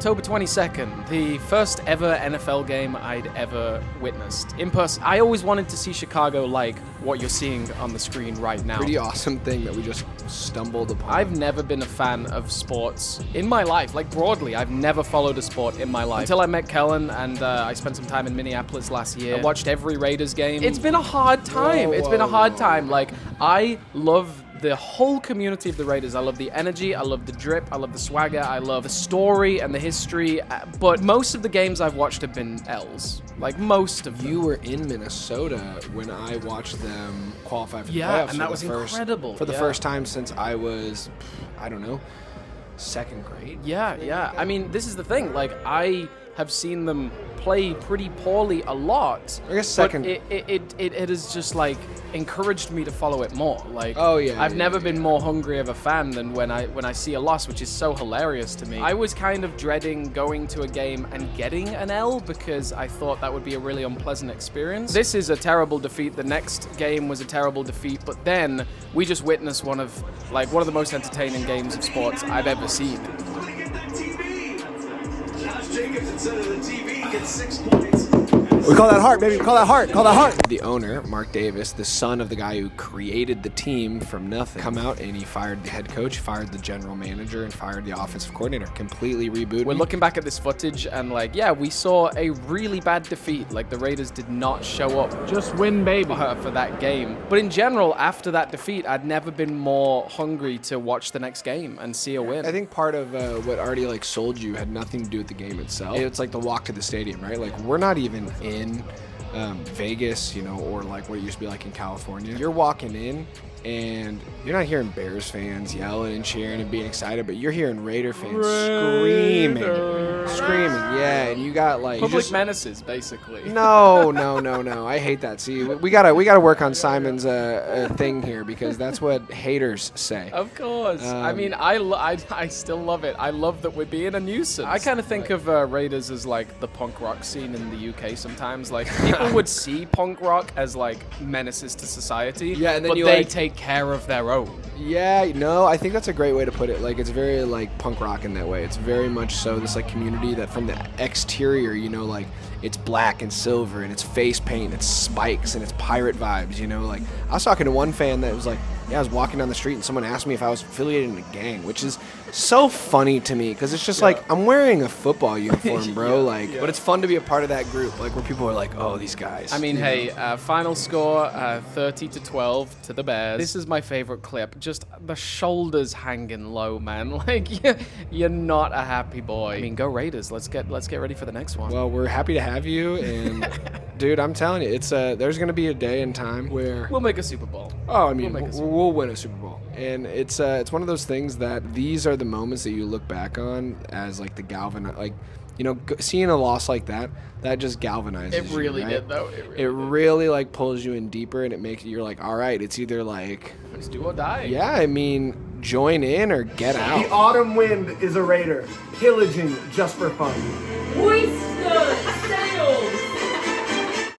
October 22nd, the first ever NFL game I'd ever witnessed in person. I always wanted to see Chicago like what you're seeing on the screen right now. Pretty awesome thing that we just stumbled upon. I've never been a fan of sports in my life, like broadly. I've never followed a sport in my life until I met Kellen, and I spent some time in Minneapolis last year. I watched every Raiders game. It's been a hard time. It's been a hard time. Like, I love the whole community of the Raiders. I love the energy, I love the drip, I love the swagger, I love the story and the history, but most of the games I've watched have been L's. Like, most of them. You were in Minnesota when I watched them qualify for the playoffs. Yeah, and that was incredible. For the first time since I was, I don't know, second grade. Yeah. I mean, this is the thing. Like, I have seen them play pretty poorly a lot. I guess second. But it has just like encouraged me to follow it more. Like, I've never been more hungry of a fan than when I see a loss, which is so hilarious to me. I was kind of dreading going to a game and getting an L because I thought that would be a really unpleasant experience. This is a terrible defeat. The next game was a terrible defeat, but then we just witnessed one of the most entertaining games of sports I've ever seen. Jacobs instead of the TV gets 6 points. We call that heart, baby. We call that heart. Call that heart. The owner, Mark Davis, the son of the guy who created the team from nothing, come out and he fired the head coach, fired the general manager, and fired the offensive coordinator. Completely rebooted. We're looking back at this footage and we saw a really bad defeat. Like, the Raiders did not show up. Just win, baby. For that game. But in general, after that defeat, I'd never been more hungry to watch the next game and see a win. I think part of what already sold you had nothing to do with the game itself. It's like the walk to the stadium, right? Like, we're not even in Vegas, or like what it used to be like in California. You're walking in and you're not hearing Bears fans yelling and cheering and being excited, but you're hearing Raider fans screaming, yeah, and you got public menaces, basically. No, I hate that. See, we gotta work on Simon's thing here because that's what haters say. Of course. I mean, I still love it. I love that we're being a nuisance. I kind of think of Raiders as like the punk rock scene in the UK sometimes. Like, people would see punk rock as like menaces to society, and then but they take care of their own. Yeah, no, I think that's a great way to put it. Like, it's very like punk rock in that way. It's very much so this like community that from the exterior, it's black and silver and it's face paint, it's spikes and it's pirate vibes, Like, I was talking to one fan that was like, I was walking down the street and someone asked me if I was affiliated in a gang, which is so funny to me because it's just like, I'm wearing a football uniform, bro. But it's fun to be a part of that group, like where people are like, oh, these guys. I mean, final score 30-12 to the Bears. This is my favorite clip. Just the shoulders hanging low, man. Like, you're not a happy boy. I mean, go Raiders. Let's get ready for the next one. Well, we're happy to have you, and dude, I'm telling you, it's there's gonna be a day and time where we'll make a Super Bowl. Oh, I mean, we'll win a Super Bowl, and it's one of those things that these are the moments that you look back on as like the seeing a loss like that just galvanizes you. It really right? did, though. It really like pulls you in deeper, and it makes you're like, all right, it's either like let's do or die. Yeah, I mean, join in or get out. The autumn wind is a Raider, pillaging just for fun.